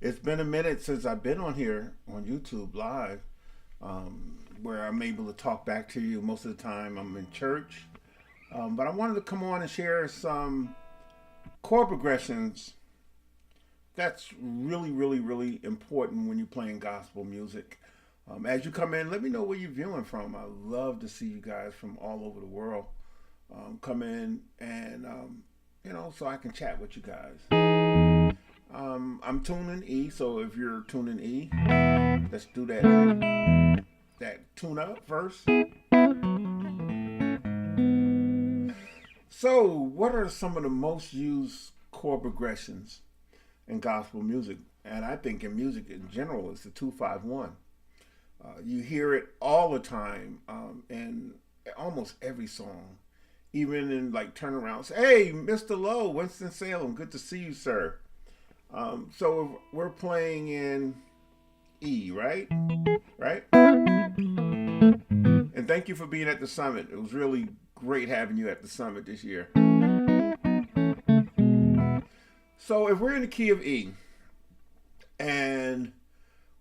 It's been a minute since I've been on here on YouTube live, where I'm able to talk back to you. Most of the time I'm in church, but I wanted to come on and share some chord progressions that's really important when you're playing gospel music. As you come in, let me know where you're viewing from. I love to see you guys from all over the world come in and, so I can chat with you guys. I'm tuning E, so if you're tuning E, let's do that tune up first. So, what are some of the most used chord progressions in gospel music? And I think in music in general, it's the 2-5-1. You hear it all the time in almost every song, even in like turnarounds. Hey, Mr. Lowe, Winston-Salem, good to see you, sir. So we're playing in E, right? Right? And thank you for being at the summit. It was really great having you at the summit this year. So if we're in the key of E and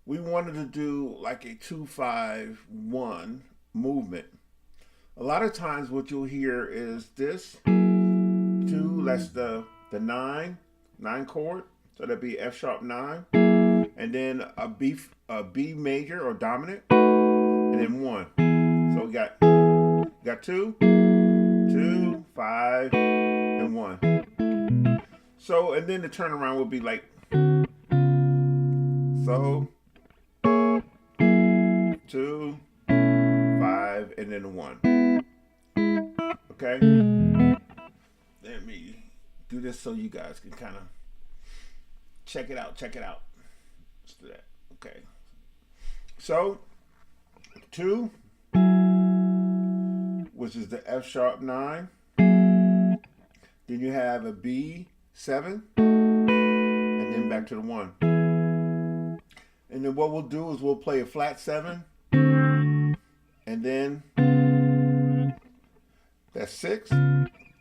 we wanted to do like a 2-5-1 movement, a lot of times what you'll hear is this 2, that's the 9 chord. So that'd be F sharp 9, and then a B major or dominant, and then 1. So we got 2, 5, and 1. So and then the turnaround would be like so 2, 5, and then a 1. Okay. Let me do this so you guys can kind of check it out. Let's do that. Okay. So 2, which is the F sharp 9. Then you have a B7, and then back to the 1. And then what we'll do is we'll play a flat 7, and then that's 6.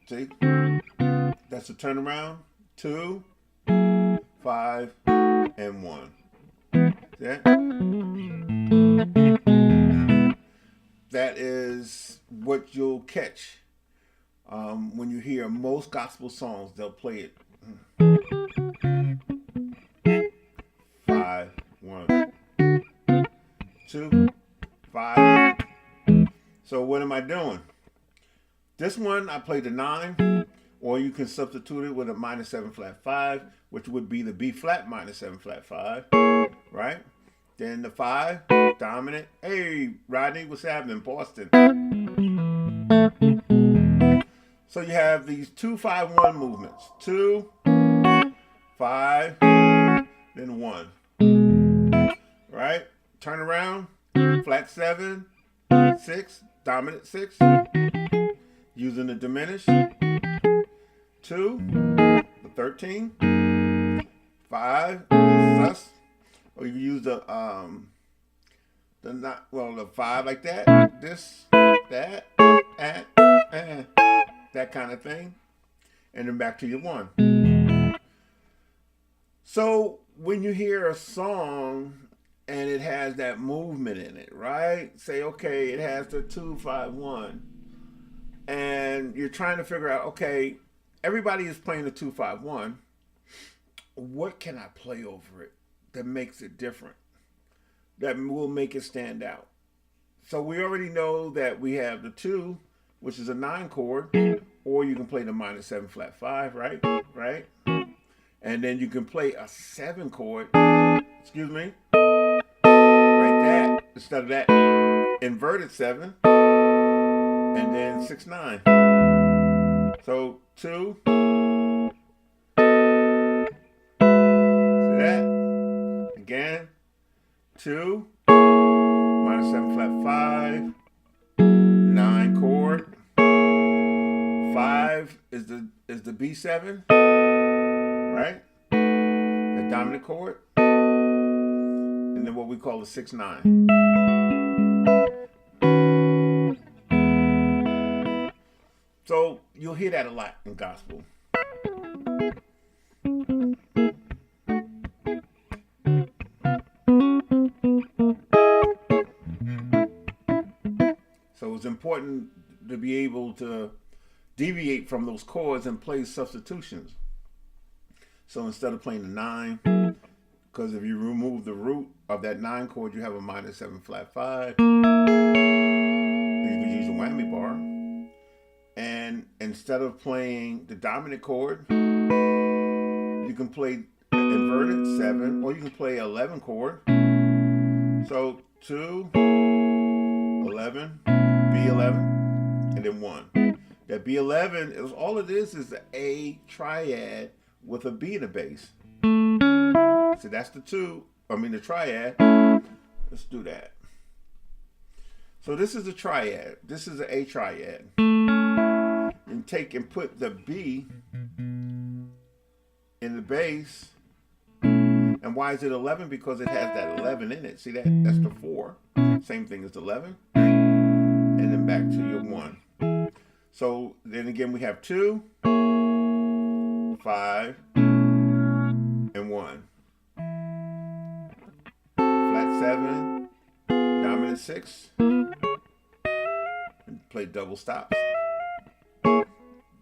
See? That's a turnaround. 2, 5, and 1. That is what you'll catch when you hear most gospel songs. They'll play it 5, 1, 2, 5. So what am I doing? This one I played the 9, or you can substitute it with a minor 7 flat 5, which would be the B flat minor 7 flat 5, right? Then the 5, dominant. Hey, Rodney, what's happening, Boston? So you have these 2-5-1 movements. 2, 5, then 1. Right? Turn around, flat 7, 6, dominant 6, using the diminished. 2, the 13, 5, sus, or you use the 5 like that, this, that, that kind of thing, and then back to your 1. So when you hear a song and it has that movement in it, right? Say, okay, it has the 2-5-1, and you're trying to figure out, okay, everybody is playing the 2-5-1. What can I play over it that makes it different? That will make it stand out. So we already know that we have the 2, which is a 9 chord, or you can play the minor 7 flat 5, right? Right? And then you can play a 7 chord, excuse me, right that, instead of that inverted 7, and then 6-9. So 2, see that? Again, 2, minor 7 flat 5, 9 chord, 5 is the B7, right? The dominant chord, and then what we call the 6-9. So you'll hear that a lot in gospel. important to be able to deviate from those chords and play substitutions. So instead of playing the 9, because if you remove the root of that 9 chord, you have a minor 7 flat 5. And you can use a whammy bar. And instead of playing the dominant chord, you can play inverted 7, or you can play 11 chord. So 2, 11, B11, and then 1. That B11 is all it is the A triad with a B in the bass. So that's the the triad. Let's do that. So this is a triad. This is an A triad. And take and put the B in the bass. And why is it 11? Because it has that 11 in it. See that? That's the 4. Same thing as 11. And then back to your 1. So then again we have 2, 5, and 1. Flat 7, dominant 6, and play double stops.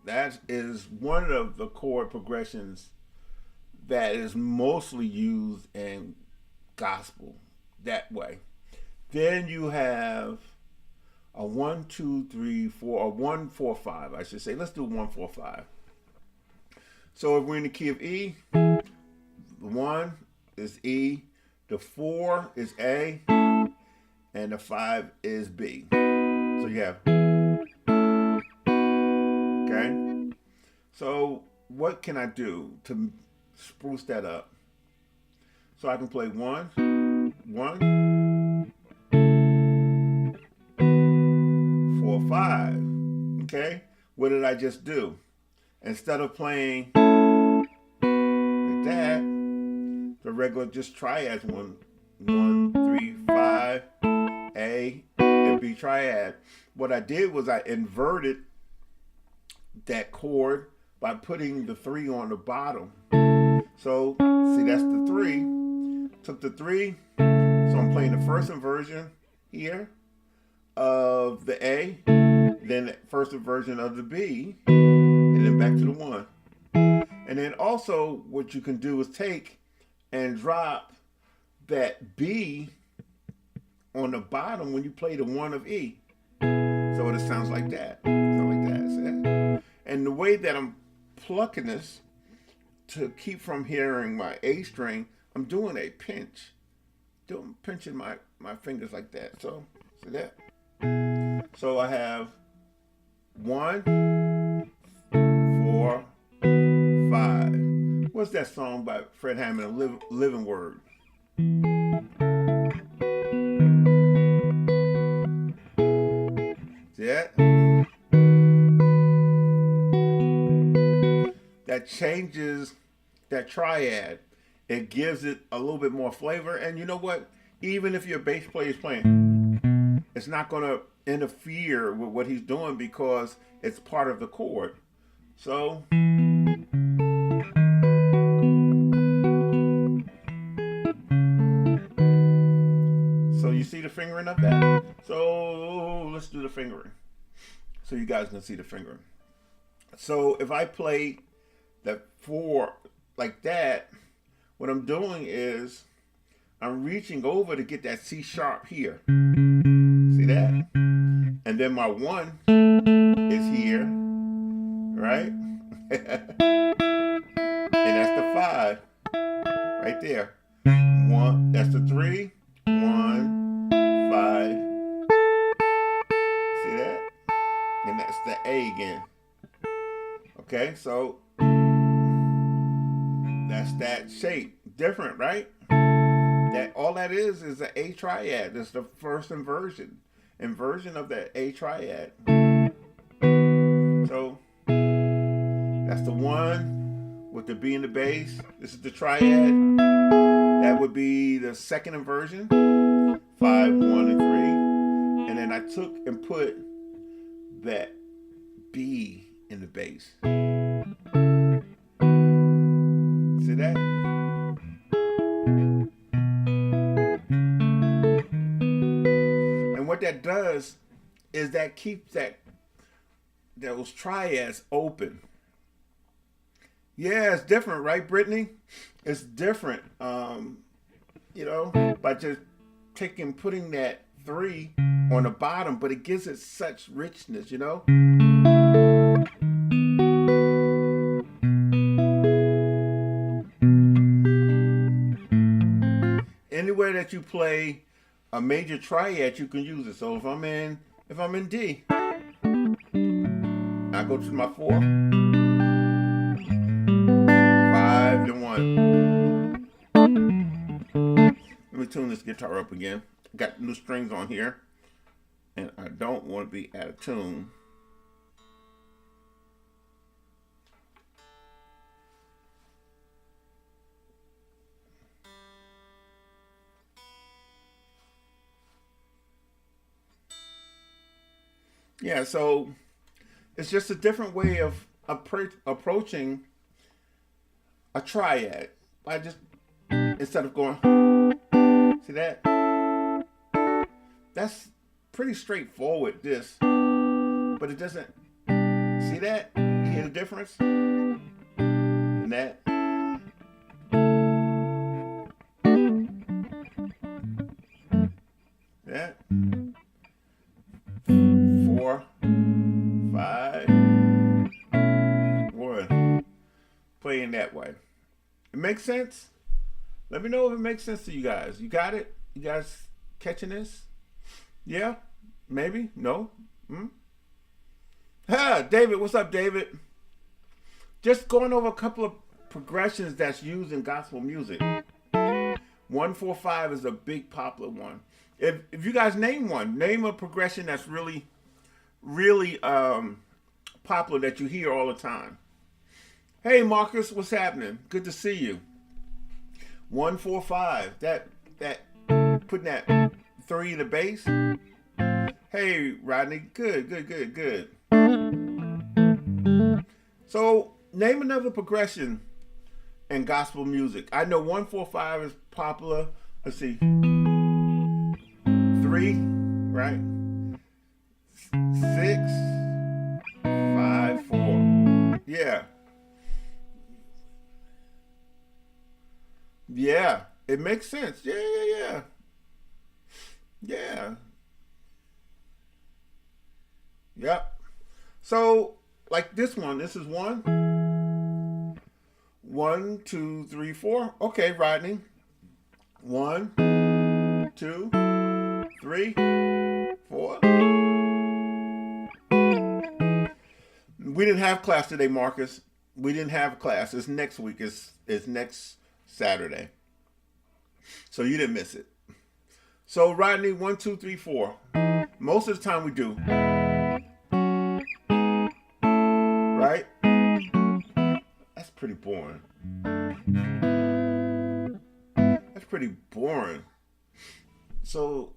That is one of the chord progressions that is mostly used in gospel that way. Then you have a 1, 2, 3, 4, or 1, 4, 5, I should say. Let's do 1, 4, 5. So if we're in the key of E, the 1 is E, the 4 is A, and the 5 is B. So you have, okay? So what can I do to spruce that up? So I can play 1, 1, 4, 5. Okay? What did I just do? Instead of playing like that, the regular just triads 1, 3, 5, A, and B triad. What I did was I inverted that chord by putting the 3 on the bottom. So, see, that's the 3. Took the 3, so I'm playing the first inversion here of the A, then the first inversion of the B, and then back to the 1. And then also what you can do is take and drop that B on the bottom when you play the 1 of E. So it sounds like that. Sounds like that. See? And the way that I'm plucking this to keep from hearing my A string, I'm doing a pinch. I'm pinching my fingers like that. So, see that? So I have 1, 4, 5. What's that song by Fred Hammond, Living Word? See that? That changes that triad. It gives it a little bit more flavor. And you know what? Even if your bass player is playing, it's not going to interfere with what he's doing because it's part of the chord. So you see the fingering of that? So let's do the fingering so you guys can see the fingering. So if I play that 4 like that, what I'm doing is I'm reaching over to get that C sharp here. See that? And then my 1 is here, right? And that's the 5 right there. 1, that's the 3, 1, 5. See that? And that's the A again. Okay, so that's that shape. Different, right? That all that is the A triad. That's the first inversion of that A triad. So that's the 1 with the B in the bass. This is the triad. That would be the second inversion. 5, 1, and 3. And then I took and put that B in the bass. See that? And what that does, is that keeps those triads open. Yeah, it's different, right, Brittany? It's different. By just putting that 3 on the bottom, but it gives it such richness, Anywhere that you play a major triad, you can use it. So if I'm in D, I go to my 4, 5, and 1. Let me tune this guitar up again. Got new strings on here, and I don't want to be out of tune. Yeah, so it's just a different way of approaching a triad. I just, instead of going, see that? That's pretty straightforward, this. But it doesn't, see that? You hear the difference? And that. That. 4, 5, 1. Playing that way. It makes sense? Let me know if it makes sense to you guys. You got it? You guys catching this? Yeah? Maybe? No? David, what's up, David? Just going over a couple of progressions that's used in gospel music. 1-4-5 is a big popular one. If you guys name a progression that's really popular that you hear all the time. Hey Marcus, what's happening? Good to see you. 1-4-5. That putting that 3 in the bass. Hey Rodney, good. So name another progression in gospel music. I know 1-4-5 is popular. Let's see. 3, right? 6, 5, 4. Yeah. Yeah. It makes sense. Yeah. Yep. So, like this one. This is 1. 1, 2, 3, 4. Okay, Rodney. 1, 2, 3, 4. We didn't have class today, Marcus. We didn't have class. It's next week. It's next Saturday. So you didn't miss it. So Rodney, 1, 2, 3, 4. Most of the time we do. Right? That's pretty boring. That's pretty boring. So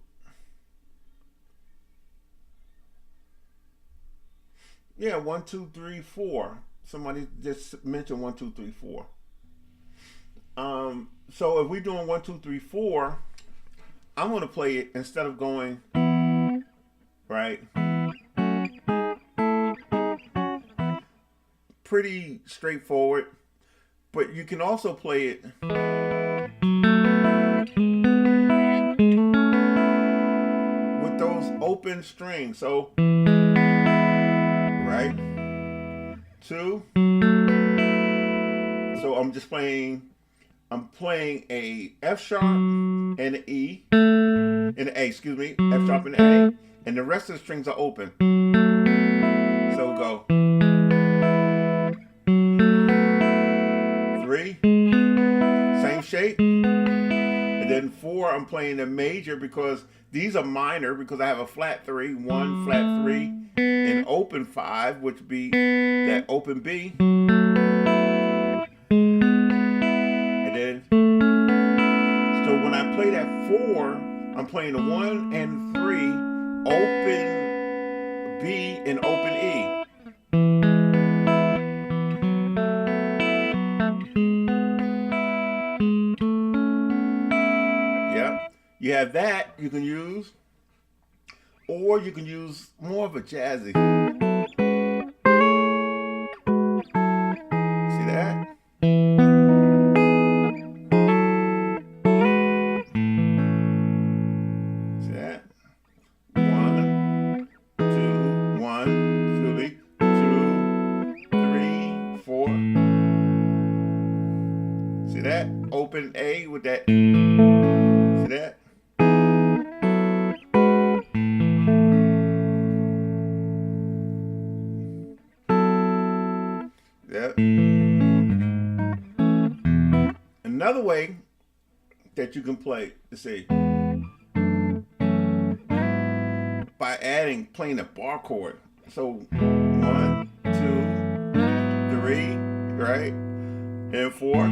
yeah, 1, 2, 3, 4. Somebody just mentioned 1, 2, 3, 4. So if we're doing 1, 2, 3, 4, I'm gonna play it instead of going right. Pretty straightforward, but you can also play it with those open strings. So right, 2. So I'm playing a F sharp and an E and an A, excuse me, F sharp and an A, and the rest of the strings are open. So we'll go 3, same shape, and then 4 I'm playing a major because these are minor because I have a flat 3, 1 flat 3, and open 5, which would be that open B. So when I play that 4, I'm playing a 1 and 3, open B and open E. Yep. You have that you can use. Or you can use more of a jazzy. See that? See that? 1, 2, 1, 2, 3, 4. See that? Open A with that. See that? Yep. Another way that you can play, let's see, by playing a bar chord. So 1, 2, 3, right? And 4.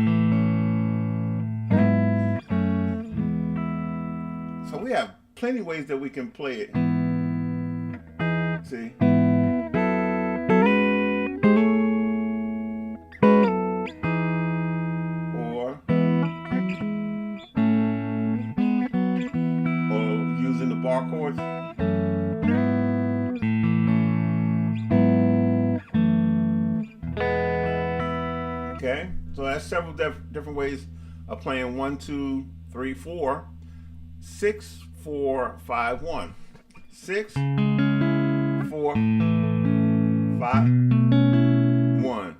So we have plenty of ways that we can play it. See? Or using the bar chords. Okay, so that's several different ways of playing 1, 2, 3, 4, 6, 4, 5, 1. 6, 4, 5, 1.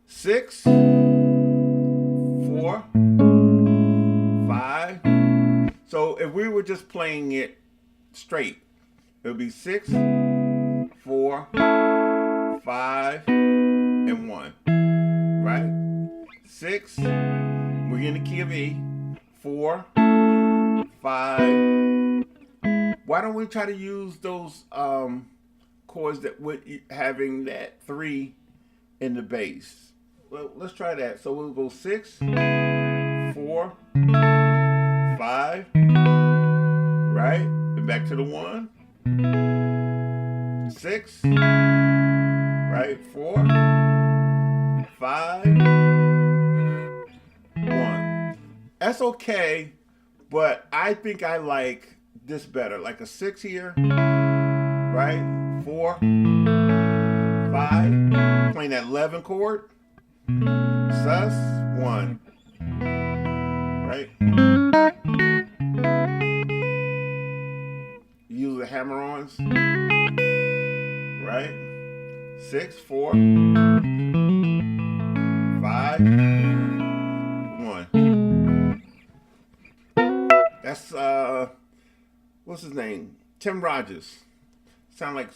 Six, 4, 5. So if we were just playing it straight, it would be 6, 4, 5, and 1. Right? 6, we're in the key of E. 4, 5. Why don't we try to use those chords that with having that 3 in the bass? Well, let's try that. So we'll go 6, 4, 5, right? And back to the 1. 6, right? 4, 5, 1. That's okay, but I think I like this better. Like a 6 here, right? 4, 5, playing that 11 chord. Sus, 1. Right? Use the hammer-ons. Right? 6, 4, 5, 1. That's what's his name? Tim Rogers. Sound like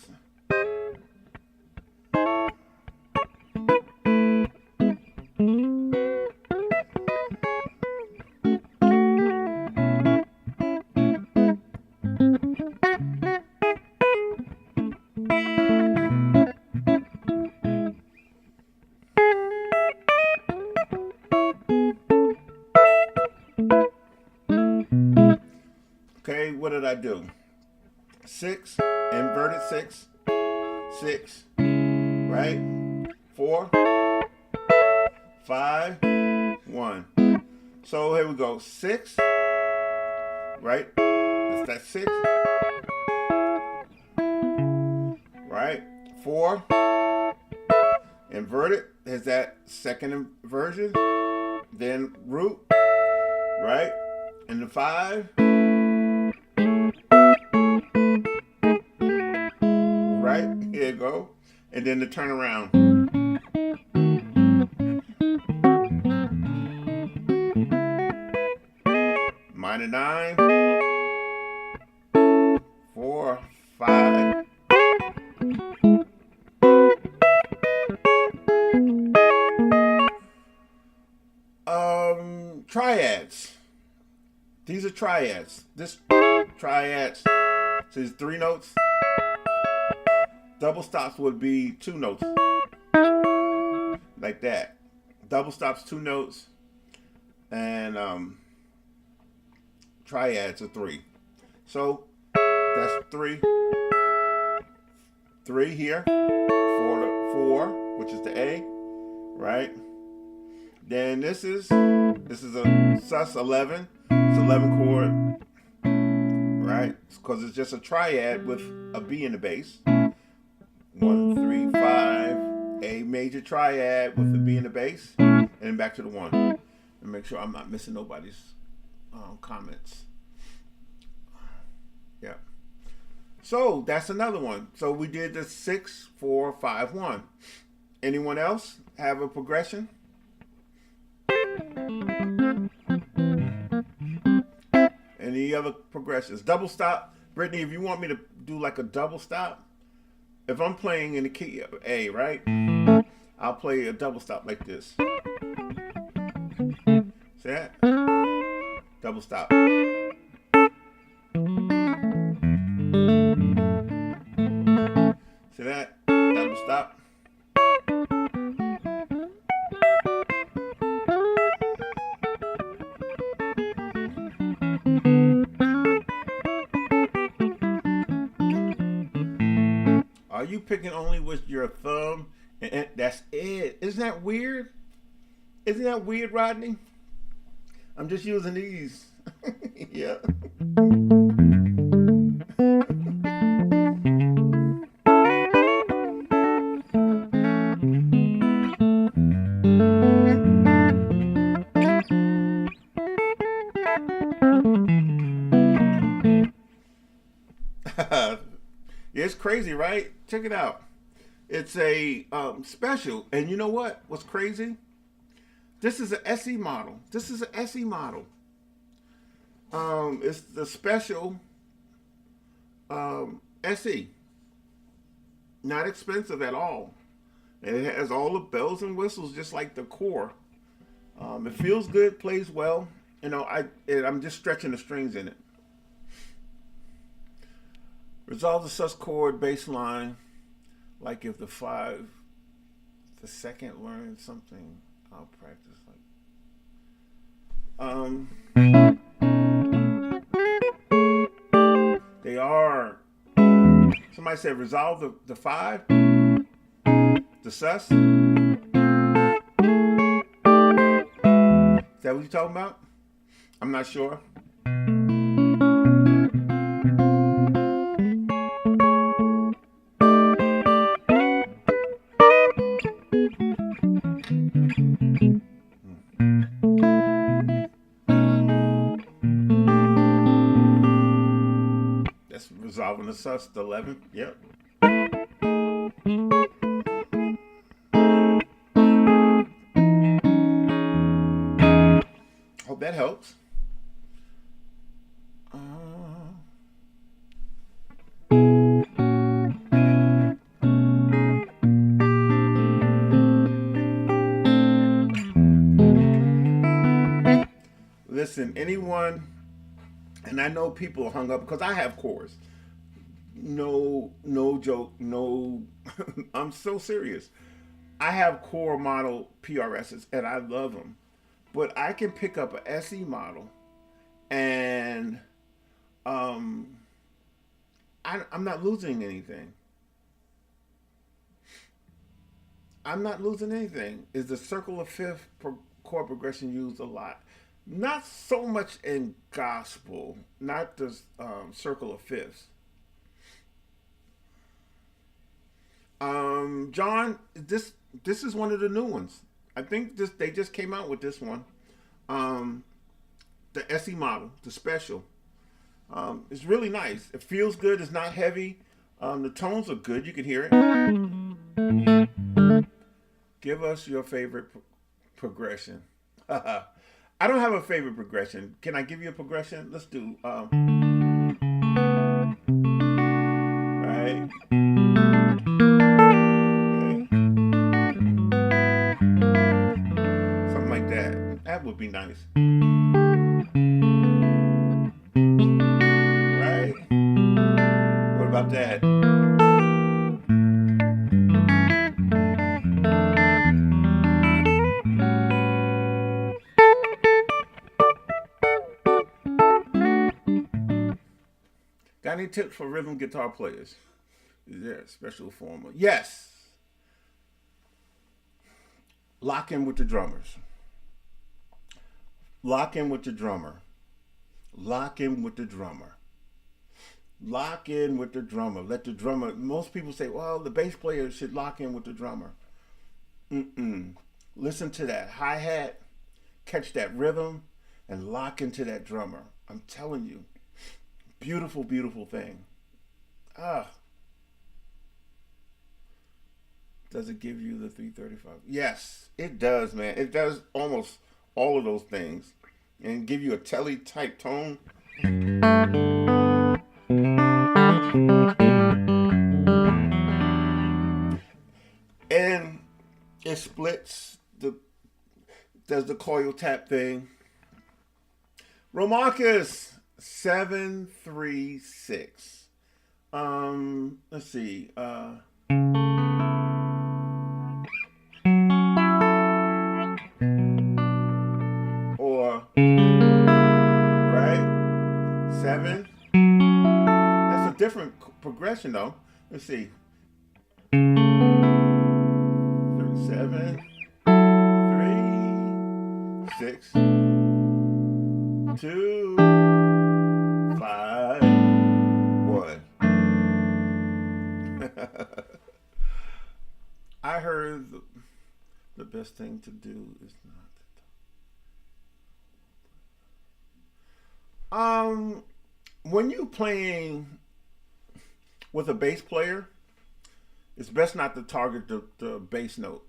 okay, what did I do? 6, inverted 6, 6, right? 4, 5, 1. So here we go. 6, right? That's that 6. Right? 4, inverted is that second inversion. Then root, right? And the 5. Right? Here you go. And then the turnaround. Minor 9. 4, 5. Triads. These are triads. This triads. So it's 3 notes. Double stops would be 2 notes. Like that. Double stops 2 notes. And triads are 3. So that's 3, 3 here, 4, which is the A, right? Then this is a sus 11. It's 11 chord, right? Because it's just a triad with a B in the bass. 1, 3, 5, A major triad with the B in the bass, and then back to the 1. And make sure I'm not missing nobody's comments. Yeah. So that's another one. So we did the 6, 4, 5, 1. Anyone else have a progression? Any other progressions? Double stop. Brittany, if you want me to do like a double stop, if I'm playing in the key of A, right? I'll play a double stop like this. See that? Double stop. See that? Double stop. Are you picking only with your thumb? And that's it. Isn't that weird? Isn't that weird, Rodney? I'm just using these. Yeah. It's crazy, right? Check it out. It's a special. And you know what? What's crazy? This is an SE model. This is an SE model. It's the special SE. Not expensive at all. It has all the bells and whistles, just like the core. It feels good, plays well. You know, I'm just stretching the strings in it. Resolve the sus chord bass line. Like if the 5, the second learns something, I'll practice like. They are. Somebody said resolve the 5, the sus. Is that what you're talking about? I'm not sure. That's resolving the sus, the 11. Yep. Hope that helps. Listen, anyone, and I know people are hung up because I have chords. No joke, no, I'm so serious. I have core model PRSs and I love them. But I can pick up a SE model and I'm not losing anything. I'm not losing anything. Is the circle of fifth chord progression used a lot? Not so much in gospel, not the circle of fifths. John, this is one of the new ones. I think they just came out with this one. The SE model, the special. It's really nice. It feels good. It's not heavy. The tones are good. You can hear it. Give us your favorite progression. I don't have a favorite progression. Can I give you a progression? Let's do right. Okay. Something like that. That would be nice. Right? What about that? Got any tips for rhythm guitar players? Is there a special formula? Yes. Lock in with the drummers. Lock in with the drummer. Lock in with the drummer. Lock in with the drummer. Let the drummer. Most people say, well, the bass player should lock in with the drummer. Listen to that hi-hat, catch that rhythm, and lock into that drummer. I'm telling you, beautiful, beautiful thing. Does it give you the 335? Yes, it does, man. It does almost all of those things. And give you a telly type tone. And it splits, does the coil tap thing. Romarcus 736. Let's see. Or right? 7. That's a different progression though. Let's see. 7, 3, 6, 2, 5, 1. I heard the best thing to do is not to talk. When you playing with a bass player, it's best not to target the bass note.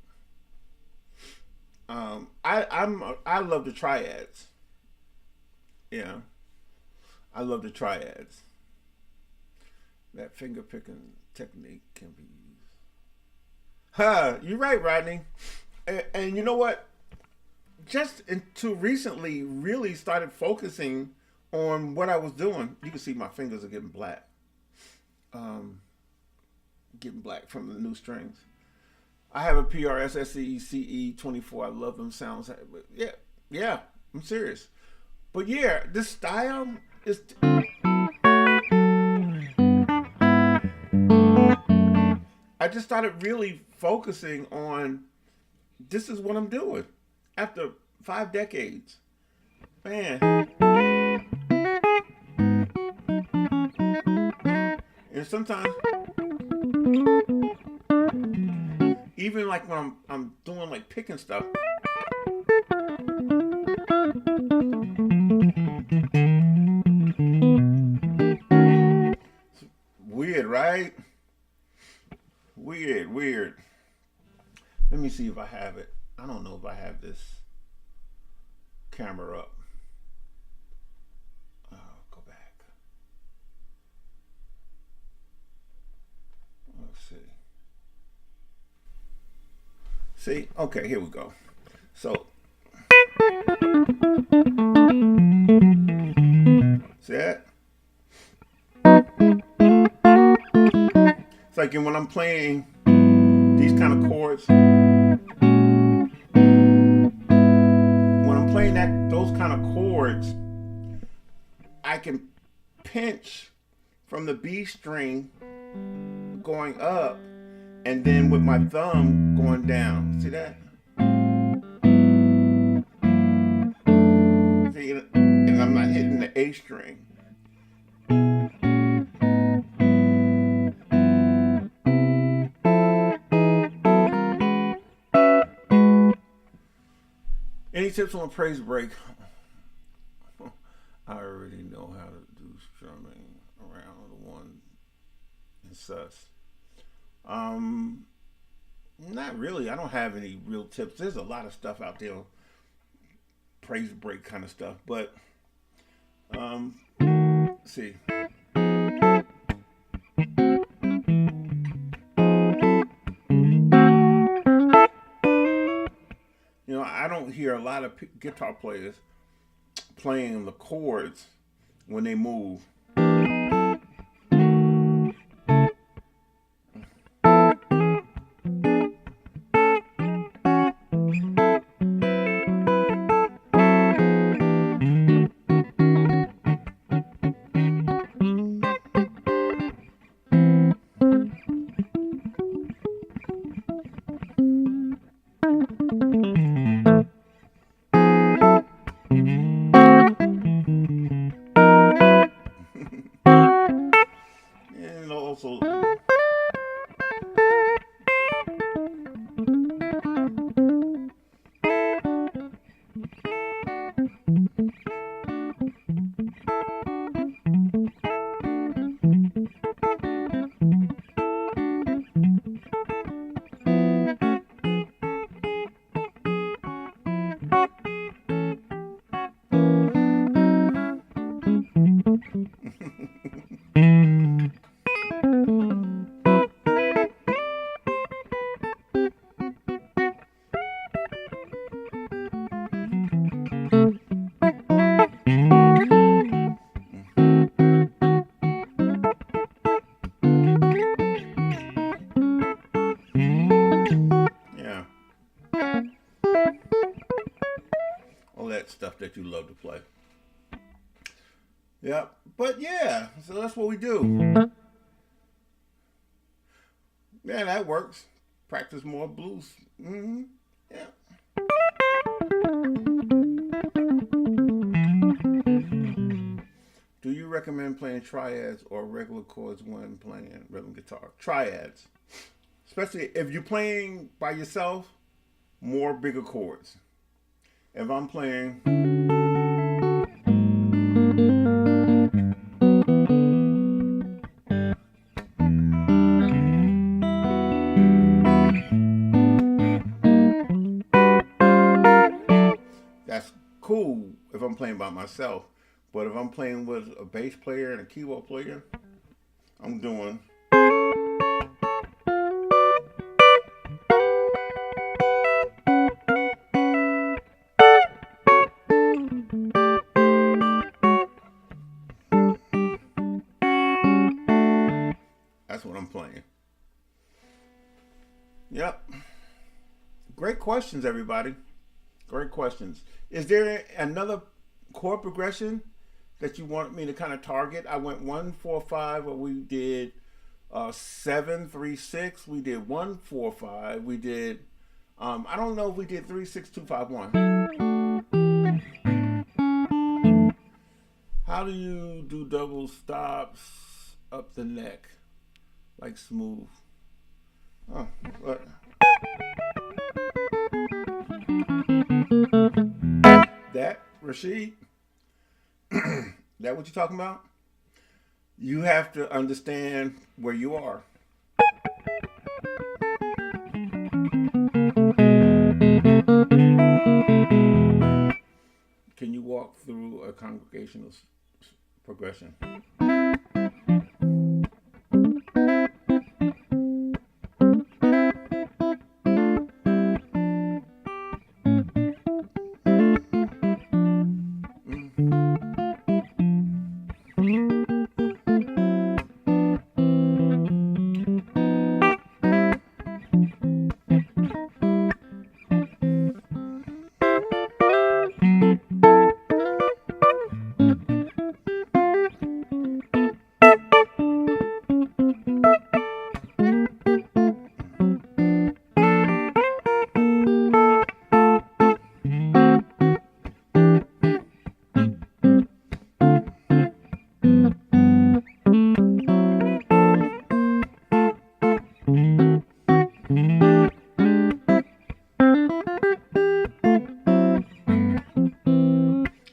I love the triads. Yeah, I love the triads. That finger picking technique can be used. You're right, Rodney. And you know what? Just until recently, really started focusing on what I was doing. You can see my fingers are getting black. Getting black from the new strings. I have a PRS SE CE 24. I love them sounds. But yeah, I'm serious. But yeah, this style is. I just started really focusing on. This is what I'm doing after 5 decades, man. And sometimes. Even like when I'm doing like picking stuff. It's weird, right? Weird. Let me see if I have it. I don't know if I have this camera up. Go back. Let's see. See? Okay, here we go. So, see that? It's like when I'm playing these kind of chords, when I'm playing those kind of chords, I can pinch from the B string going up, and then with my thumb going down. See that? See, and I'm not hitting the A string. Any tips on a praise break? I already know how to do strumming around the one and sus. Not really. I don't have any real tips. There's a lot of stuff out there, praise break kind of stuff. But let's see. You know, I don't hear a lot of guitar players playing the chords when they move. that stuff that you love to play. Yep. But yeah, so that's what we do. Yeah, that works. Practice more blues. Mm-hmm. Yeah. Do you recommend playing triads or regular chords when playing rhythm guitar? Triads. Especially if you're playing by yourself, more bigger chords. If I'm playing, that's cool if I'm playing by myself. But if I'm playing with a bass player and a keyboard player, I'm doing. That's what I'm playing. Yep. Great questions, everybody. Great questions. Is there another chord progression that you want me to kind of target? I went 1, 4, 5, where we did 7, 3, 6. We did 1, 4, 5. We did. I don't know if we did 3, 6, 2, 5, 1. How do you do double stops up the neck, like smooth? Oh, what? That, Rashid? That what you're talking about? You have to understand where you are. Can you walk through a congregational progression?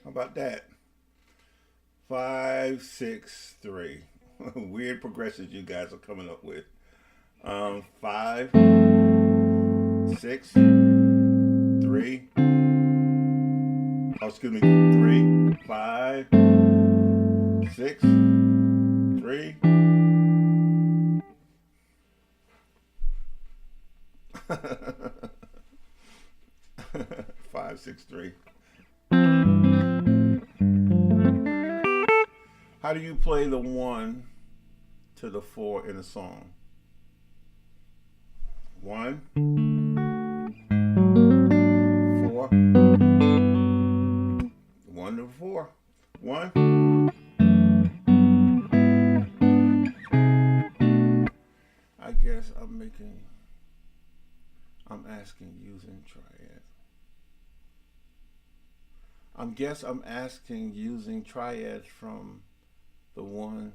About that. 5, 6, 3. Weird progressions you guys are coming up with. 5, 6, 3. Oh, excuse me. 3, 5, 6, 3. 5, 6, 3. How do you play the 1 to the 4 in a song? 1, 4, 1 to 4. 1. I guess I'm asking using triad. I'm asking using triads from the 1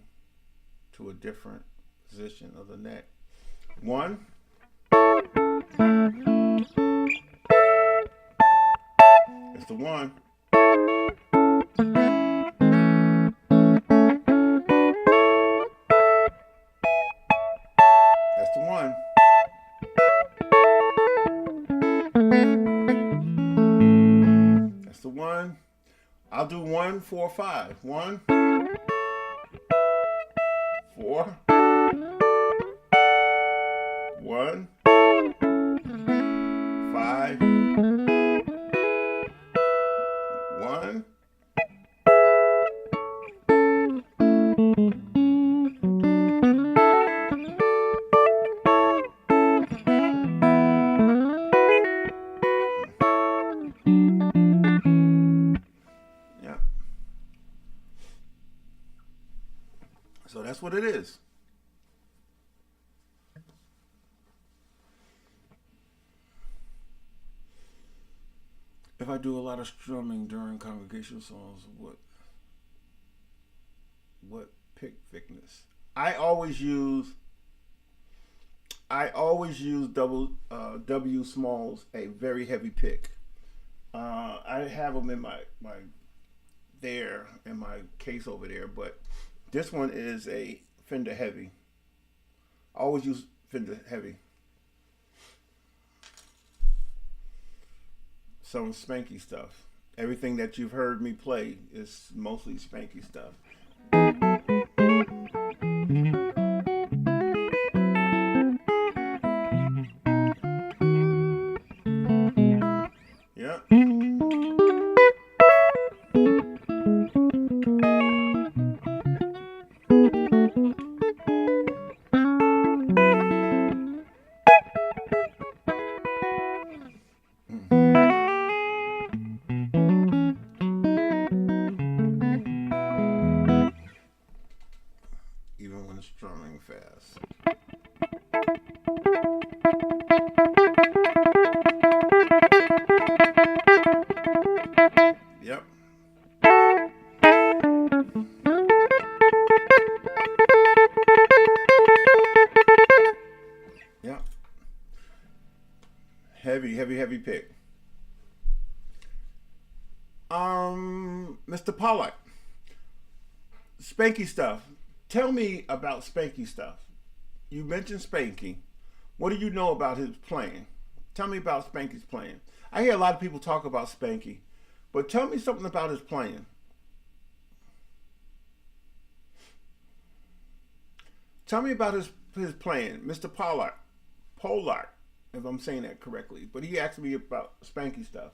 to a different position of the neck. 1. It's the 1. That's the 1. That's the 1. I'll do 1, 4, 5. 1, 4, 1, 5, 1. That's what it is. If I do a lot of strumming during congregational songs, what pick thickness? I always use double W smalls, a very heavy pick. I have them in my there in my case over there, but this one is a Fender heavy. I always use Fender heavy. Some spanky stuff. Everything that you've heard me play is mostly spanky stuff. Yeah. Even when strumming fast. Yep. Yep. Heavy pick. Mr. Pollack, Spanky stuff. Tell me about Spanky stuff. You mentioned Spanky. What do you know about his playing? Tell me about Spanky's playing. I hear a lot of people talk about Spanky, but tell me something about his playing. Tell me about his playing, Mr. Pollack, if I'm saying that correctly. But he asked me about Spanky stuff.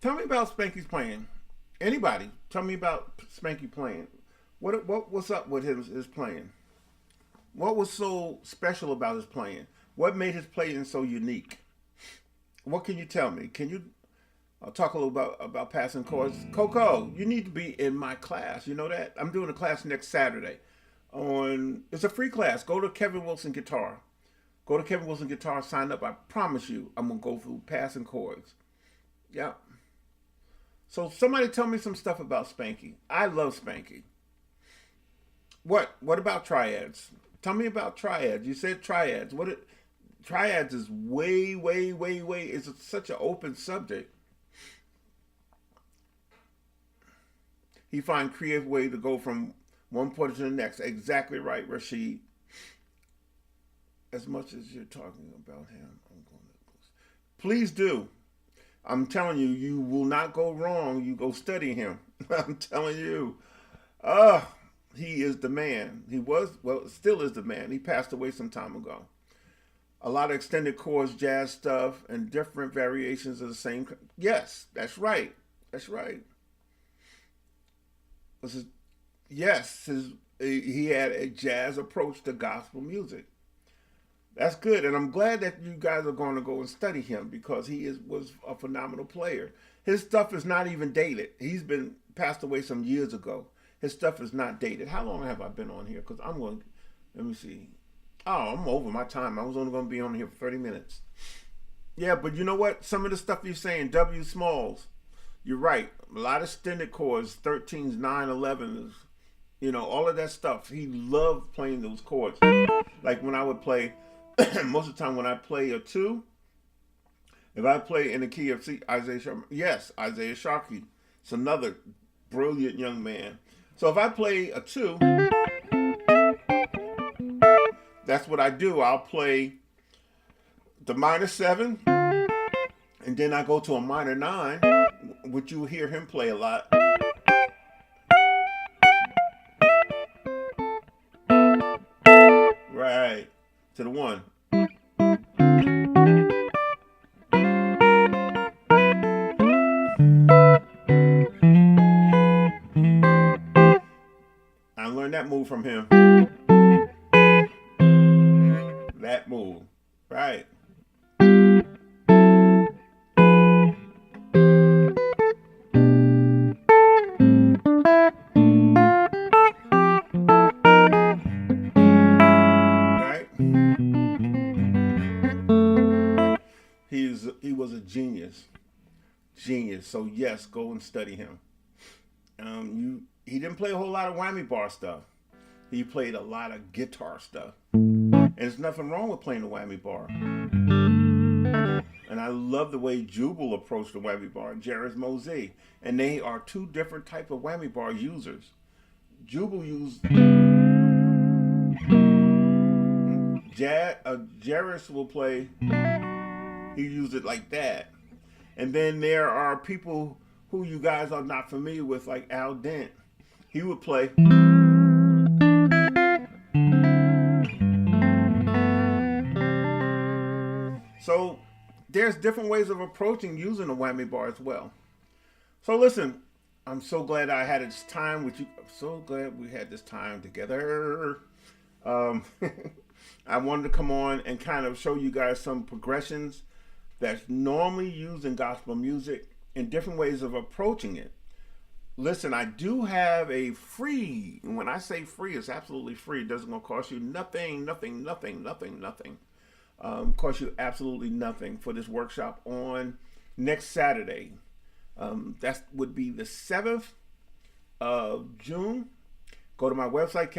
Tell me about Spanky's playing. Anybody, tell me about Spanky playing. What's up with his playing? What was so special about his playing? What made his playing so unique? What can you tell me? Can you talk a little about passing chords? Coco, you need to be in my class. You know that? I'm doing a class next Saturday. It's a free class. Go to Kevin Wilson Guitar. Go to Kevin Wilson Guitar, sign up. I promise you, I'm going to go through passing chords. Yeah. So somebody tell me some stuff about Spanky. I love Spanky. What about triads? Tell me about triads. You said triads. Triads is way. It's such an open subject. He find creative way to go from one point to the next. Exactly right, Rashid. As much as you're talking about him, I'm going to please do. I'm telling you, you will not go wrong. You go study him. I'm telling you. He is the man. Still is the man. He passed away some time ago. A lot of extended chords, jazz stuff, and different variations of the same. Yes, that's right. That's right. He had a jazz approach to gospel music. That's good, and I'm glad that you guys are going to go and study him because was a phenomenal player. His stuff is not even dated. He's been passed away some years ago. His stuff is not dated. How long have I been on here? Because let me see. Oh, I'm over my time. I was only going to be on here for 30 minutes. Yeah, but you know what? Some of the stuff you're saying, W smalls, you're right. A lot of extended chords, 13s, 9, 11s, all of that stuff. He loved playing those chords. Like when I would play, most of the time when I play a 2, if I play in the key of C, Isaiah Sharkey. It's another brilliant young man. So if I play a 2, that's what I do. I'll play the minor 7, and then I go to a minor 9, which you hear him play a lot. Right, to the 1. I learned that move from him. That move. Right. So yes, go and study him. He didn't play a whole lot of whammy bar stuff. He played a lot of guitar stuff. And there's nothing wrong with playing the whammy bar. And I love the way Jubal approached the whammy bar and Jairus Mosey. And they are two different type of whammy bar users. Jubal used Jairus will play, he used it like that. And then there are people who you guys are not familiar with, like Al Dent. He would play. So there's different ways of approaching using a whammy bar as well. So listen, I'm so glad I had this time with you. I'm so glad we had this time together. I wanted to come on and kind of show you guys some progressions that's normally used in gospel music and different ways of approaching it. Listen, I do have a free, and when I say free, it's absolutely free. It doesn't gonna cost you nothing. Cost you absolutely nothing for this workshop on next Saturday. That would be the 7th of June. Go to my website,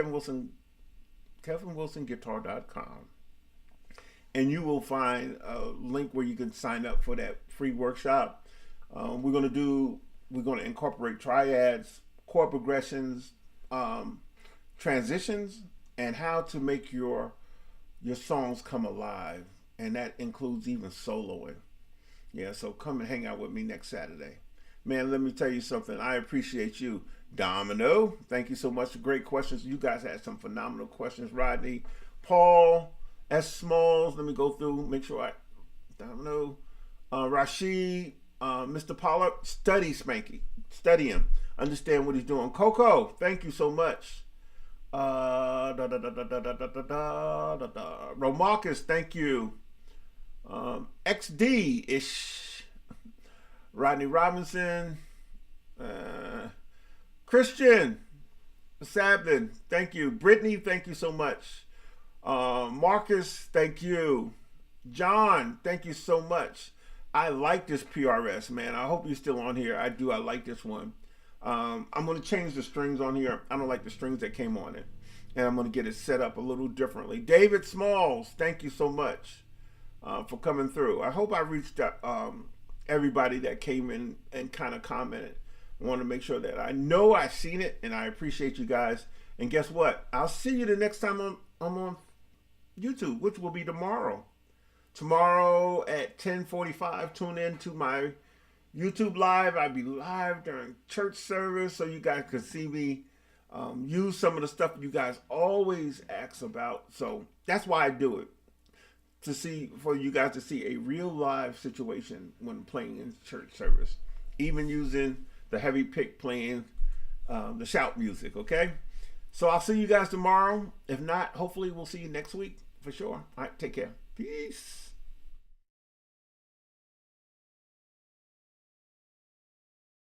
kevinwilsonguitar.com, and you will find a link where you can sign up for that free workshop. We're going to incorporate triads, chord progressions, transitions, and how to make your songs come alive, and that includes even soloing. Yeah, so come and hang out with me next Saturday. Man, let me tell you something. I appreciate you. Domino, thank you so much for great questions. You guys had some phenomenal questions. Rodney, Paul, S. Smalls, let me go through, make sure Domino, Rashid, Mr. Pollard, study Spanky. Study him. Understand what he's doing. Coco, thank you so much. Romarcus, thank you. XD-ish. Rodney Robinson. Christian Sablin, thank you. Brittany, thank you so much. Marcus, thank you. John, thank you so much. I like this PRS, man. I hope you're still on here. I do. I like this one. I'm going to change the strings on here. I don't like the strings that came on it. And I'm going to get it set up a little differently. David Smalls, thank you so much for coming through. I hope I reached everybody that came in and kind of commented. I want to make sure that I know I've seen it, and I appreciate you guys. And guess what? I'll see you the next time I'm on YouTube, which will be tomorrow. Tomorrow at 10:45, tune in to my YouTube live. I'll be live during church service so you guys can see me use some of the stuff you guys always ask about. So that's why I do it, for you guys to see a real live situation when playing in church service, even using the heavy pick, playing the shout music. Okay, so I'll see you guys tomorrow. If not, hopefully we'll see you next week for sure. All right, take care. Peace.